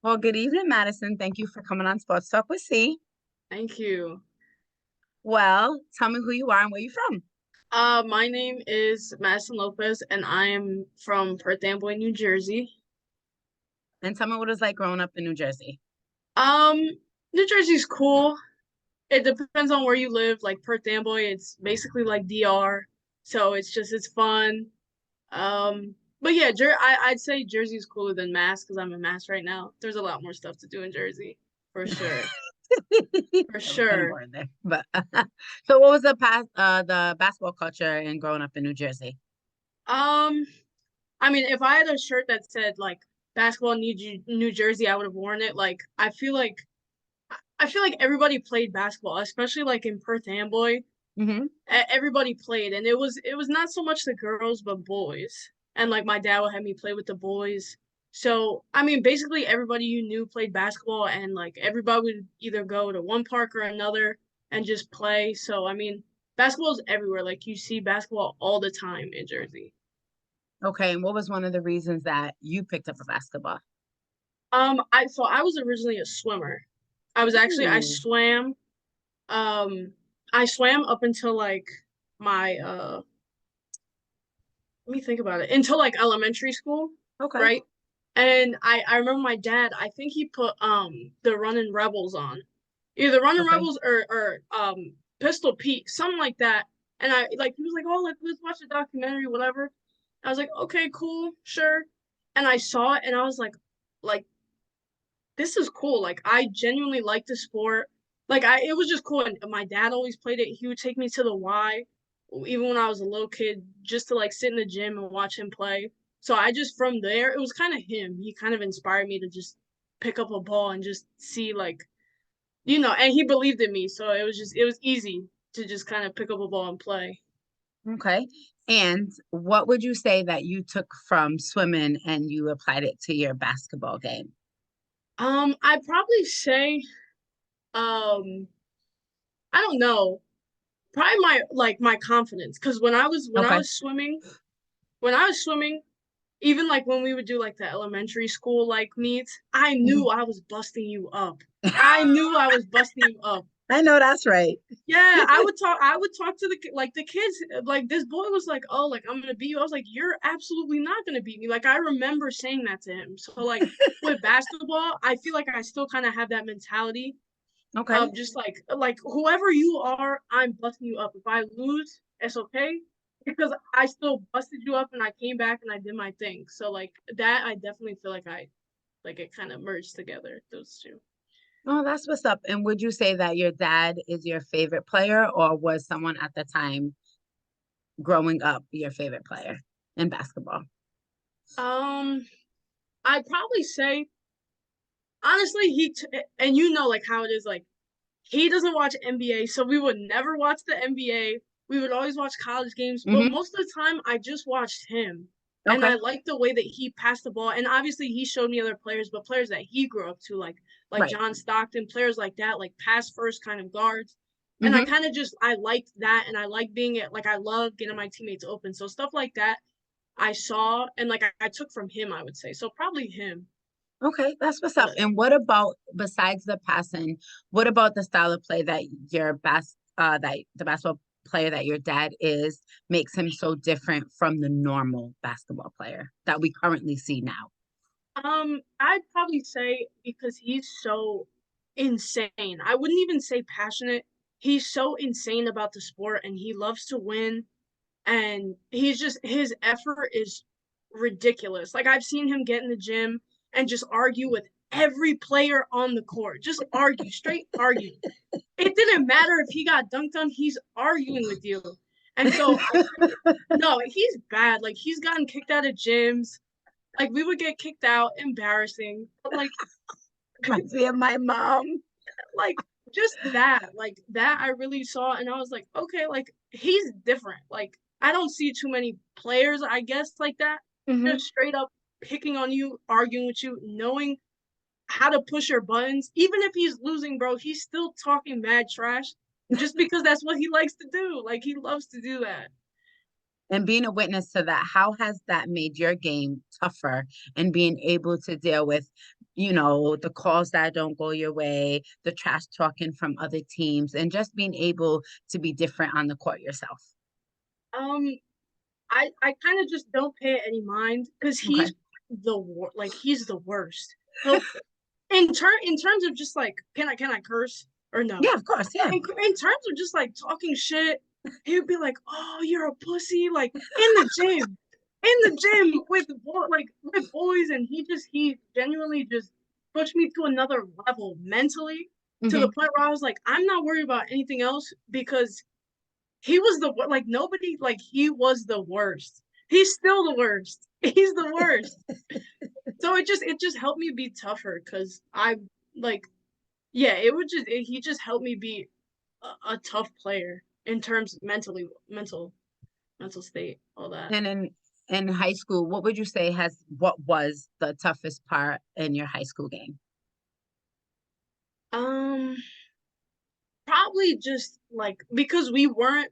Well, good evening, Madison. Thank you for coming on Sports Talk with C. Thank you. Well, tell me who you are and where you're from. My name is Madison Lopez, and I am from Perth Amboy, New Jersey. And tell me what it's like growing up in New Jersey. Um, New Jersey's cool. It depends on where you live. Like Perth Amboy, it's basically like DR, so it's fun. But yeah, I'd say Jersey's cooler than Mass because I'm in Mass right now. There's a lot more stuff to do in Jersey, for sure, for That was kind of sure. boring there. But so what was the basketball culture and growing up in New Jersey? Um, I mean, if I had a shirt that said like basketball New Jersey, I would have worn it. Like I feel like everybody played basketball, especially like in Perth Amboy. Hmm. Everybody played, and it was not so much the girls but boys. And like my dad would have me play with the boys. So I mean, basically everybody you knew played basketball, and like everybody would either go to one park or another and just play. So I mean, basketball is everywhere. Like you see basketball all the time in Jersey. Okay, and what was one of the reasons that you picked up a basketball? I was originally a swimmer. I Ooh, swam. Um, I swam up until like my let me think about it, until like elementary school, okay, right? And I remember my dad, I think he put the Running Rebels on. Either Running okay. Rebels or Pistol Pete, something like that. And I like he was like, "Oh, like let's watch the documentary, whatever." I was like, "Okay, cool, sure." And I saw it and I was like this is cool. Like I genuinely like the sport. Like it was just cool. And my dad always played it. He would take me to the Y, even when I was a little kid, just to like sit in the gym and watch him play. So I just from there, it was kind of him. He kind of inspired me to just pick up a ball and just see and he believed in me. So it was easy to just kind of pick up a ball and play. Okay. And what would you say that you took from swimming and you applied it to your basketball game? I'd probably say, um, I don't know, probably my confidence, because Okay. when I was swimming, even like when we would do like the elementary school like meets, I knew Mhm. I was busting you up. I knew I was busting you up. I know that's right. Yeah, I would talk to the kids. Like this boy was like, "Oh, like I'm gonna beat you." I was like, "You're absolutely not gonna beat me." Like I remember saying that to him. So like with basketball, I feel like I still kind of have that mentality Okay. of just like whoever you are, I'm busting you up. If I lose, it's okay because I still busted you up and I came back and I did my thing. So like that, I definitely feel like I like it kind of merged together those two. Oh, that's what's up. And would you say that your dad is your favorite player, or was someone at the time growing up your favorite player in basketball? Um, I'd probably say honestly, and you know like how it is like he doesn't watch NBA, so we would never watch the NBA. We would always watch college games, but Hmm. most of the time I just watched him. And I Okay. liked the way that he passed the ball. And obviously he showed me other players, but players that he grew up to, like Right. John Stockton, players like that, like pass first kind of guards. And I Hmm. kind of just I liked that and I like being it like I love getting my teammates open. So stuff like that I saw and like I took from him, I would say. So probably him. Okay, that's what's up. But And what about besides the passing, what about the style of play that that the basketball player that your dad is makes him so different from the normal basketball player that we currently see now? I'd probably say because he's so insane. I wouldn't even say passionate. He's so insane about the sport and he loves to win and his effort is ridiculous. Like I've seen him get in the gym and just argue with every player on the court. Just argue, straight argue. It didn't matter if he got dunked on, he's arguing with you. And so no, he's bad. Like he's gotten kicked out of gyms. Like we would get kicked out, embarrassing. But Reminds me of my mom. like just that I really saw and I was like, okay, like he's different. Like I don't see too many players, I guess, like that. Hmm. Just straight up picking on you, arguing with you, knowing how to push your buttons. Even if he's losing, bro, he's still talking mad trash just because that's what he likes to do. Like he loves to do that. And being a witness to that, how has that made your game tougher and being able to deal with? the calls that don't go your way, the trash talking from other teams, and just being able to be different on the court yourself? Um, I kind of just don't pay it any mind because Okay. he's the worst. He'll in terms of just like can I curse or no? Yeah, of course. Yeah. In terms of just like talking shit, he would be like, "Oh, you're a pussy!" Like in the gym with boys, and he genuinely just pushed me to another level mentally to the Hmm. point where I was like, I'm not worried about anything else because he was like nobody like he was the worst. He's still the worst. He's the worst. So it just helped me be tougher because I like yeah, he just helped me be a tough player in terms of mental state, all that. And in high school, what was the toughest part in your high school game? Um, Probably just like because we weren't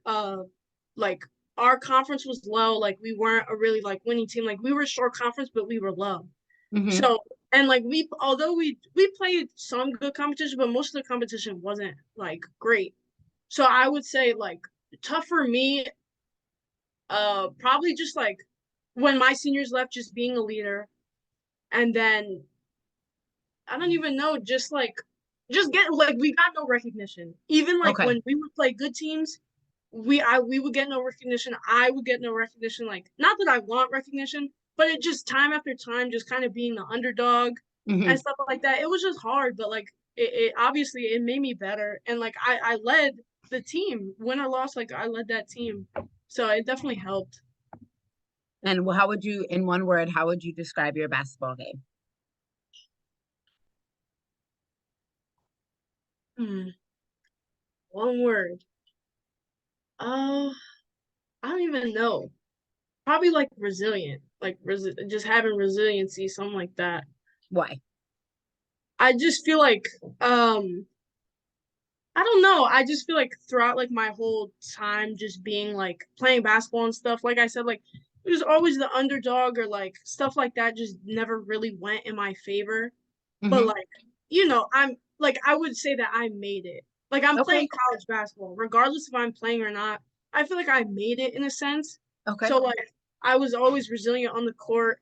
like our conference was low, like we weren't a really like winning team. Like we were a short conference, but we were low. Hmm. So and like although we played some good competition, but most of the competition wasn't like great. So I would say like tough for me, probably just like when my seniors left, just being a leader, and then I don't even know, just get like we got no recognition. Even like Okay. when we would play good teams, we would get no recognition. I would get no recognition. Like not that I want recognition, but it just time after time, just kind of being the underdog and Hmm. stuff like that. It was just hard, but like it obviously it made me better. And like I led the team, win or loss, like I led that team. So it definitely helped. And how would you, in one word, how would you describe your basketball game? Hmm. One word. Uh, I don't even know. Probably like resilient, like just having resiliency, something like that. Why? I just feel like I don't know. I just feel like throughout like my whole time just being like playing basketball and stuff, like I said, like it was always the underdog or like stuff like that just never really went in my favor. But Hmm. like, I'm like I would say that I made it. Like I'm Okay. playing college basketball, regardless if I'm playing or not. I feel like I made it in a sense. Okay. So like I was always resilient on the court.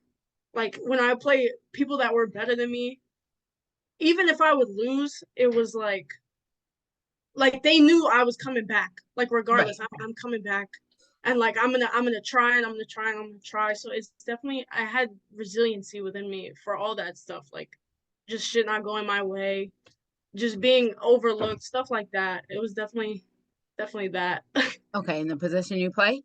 Like when I play people that were better than me, even if I would lose, it was like they knew I was coming back. Like Right. regardless, I'm coming back, and like I'm gonna try and I'm gonna try and I'm gonna try. So it's definitely I had resiliency within me for all that stuff. Like just shit not going my way, just being overlooked, stuff like that. It was definitely that. Okay. In the position you play?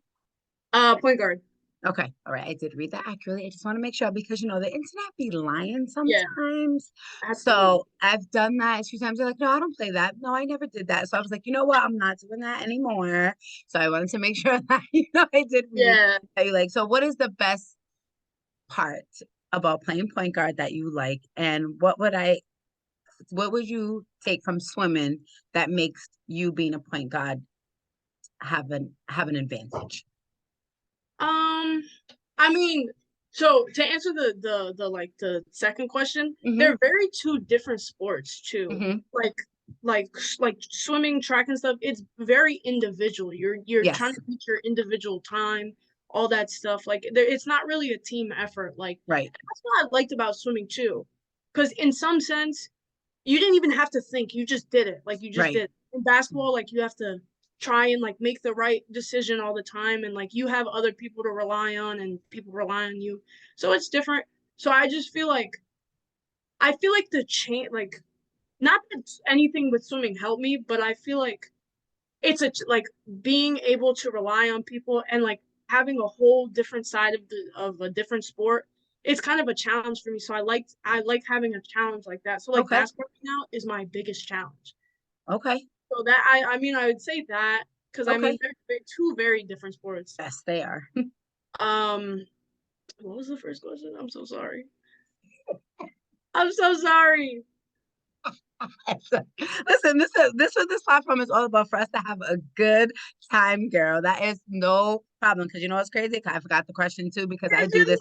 Point guard. Okay. All right. I did read that accurately. I just want to make sure because the internet be lying Yeah, sometimes. absolutely. So I've done that a few times. They're like, no, I don't play that. No, I never did that. So I was like, you know what? I'm not doing that anymore. So I wanted to make sure that, I did read Yeah. that you like. So what is the best part about playing point guard that you like? And what would you take from swimming that makes you being a point guard have an advantage? Um, I mean, so to answer the like the second question, Hmm. they're very two different sports too. Hmm. Like like swimming, track and stuff, it's very individual. You're trying Yes. to beat your individual time, all that stuff. Like it's not really a team effort. Like Right. that's what I liked about swimming too. Because in some sense, you didn't even have to think. You just did it. Like you just Right. did. In basketball, like you have to try and like make the right decision all the time and like you have other people to rely on and people rely on you. So it's different. So I feel like the chain like not that anything with swimming helped me, but I feel like it's like being able to rely on people and like having a whole different side of a different sport. It's kind of a challenge for me. So I like having a challenge like that. So like Okay. basketball right now is my biggest challenge. Okay. So that I mean I would say that because I mean Okay. they're two very different sports. Yes, they are. Um, what was the first question? I'm so sorry. I'm so sorry. Listen, this is what this platform is all about for us to have a good time, girl. That is no problem, because you know what's crazy? 'Cause I forgot the question too, because I Yes, do this.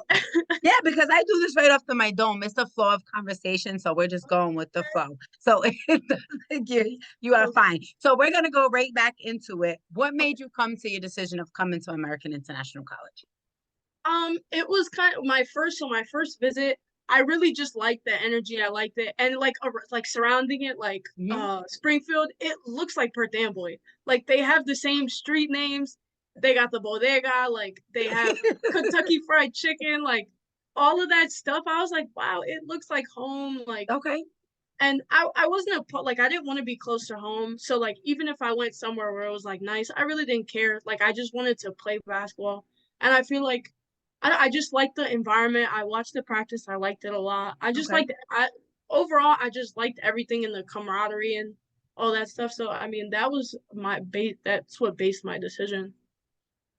Yeah, because I do this right off the my dome. It's a flow of conversation, so we're just going with the flow. So you are Okay. fine. So we're gonna go right back into it. What made you come to your decision of coming to American International College? It was kind of my first visit. I really just liked the energy. I liked it, and like surrounding it, like Hmm. Springfield, it looks like Perth Amboy. Like they have the same street names. They got the bodega. Like they have Kentucky Fried Chicken. Like all of that stuff. I was like, wow, it looks like home. Like, Okay. and I wasn't like I didn't want to be close to home. So like even if I went somewhere where it was like nice, I really didn't care. Like I just wanted to play basketball, and I feel like I just liked the environment. I watched the practice. I liked it a lot. I just Okay. liked overall. I just liked everything in the camaraderie and all that stuff. So I mean, that was my base. That's what based my decision.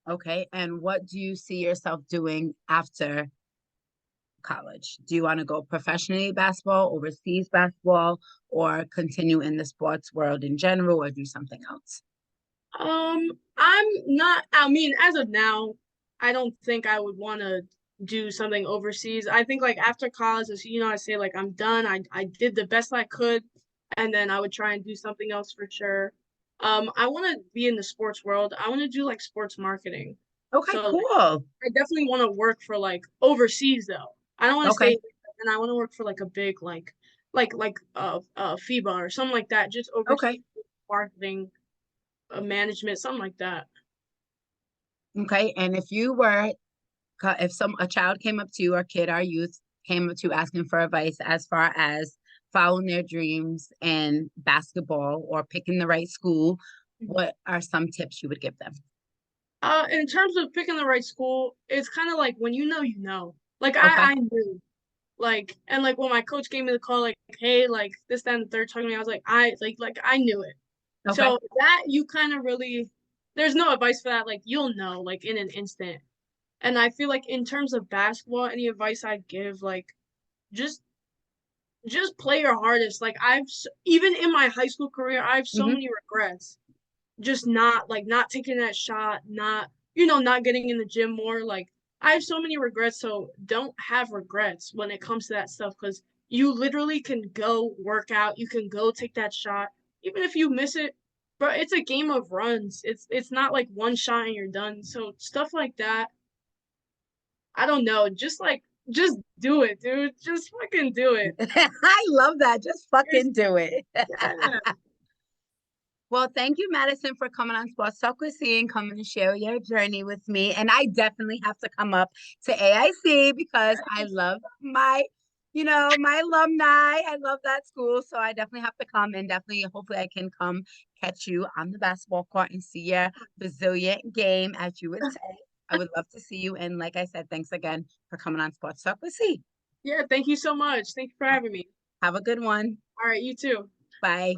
Okay. And what do you see yourself doing after college? Do you want to go professionally basketball, overseas basketball, or continue in the sports world in general, or do something else? I'm not. I mean, as of now, I don't think I would want to do something overseas. I think like after college, I say like I'm done. I did the best I could, and then I would try and do something else for sure. I want to be in the sports world. I want to do like sports marketing. Okay, So like, cool. I definitely want to work for like overseas though. I don't want to stay, Okay. and I want to work for like a big FIBA or something like that. Just overseas Okay. marketing, management, something like that. Okay. And if a child came up to you, or kid, or youth came up to you asking for advice as far as following their dreams in basketball or picking the right school, what are some tips you would give them? In terms of picking the right school, it's kind of like when you know, you know. Like Okay. I knew, like, and like when my coach gave me the call, like, hey, like this, that, and the third, talking to me, I was like, I knew it. Okay. So that you kind of really, there's no advice for that. Like you'll know, like in an instant. And I feel like in terms of basketball, any advice I'd give, like, just just play your hardest. Like even in my high school career, I have so Hmm. many regrets. Just not taking that shot, not not getting in the gym more. Like I have so many regrets, so don't have regrets when it comes to that stuff because you literally can go work out, you can go take that shot, even if you miss it. But it's a game of runs. It's not like one shot and you're done. So stuff like that, I don't know. Just do it, dude. Just fucking do it. I love that. Just It's, fucking do it. yeah. Well, thank you, Madison, for coming on Sports Talk with C and coming to share your journey with me. And I definitely have to come up to AIC because I love my alumni. I love that school. So I definitely have to come, and definitely, hopefully, I can come catch you on the basketball court and see your resilient game, as you would say. I would love to see you. And like I said, thanks again for coming on Sports Talk with C. Yeah, thank you so much. Thank you for having me. Have a good one. All right, you too. Bye.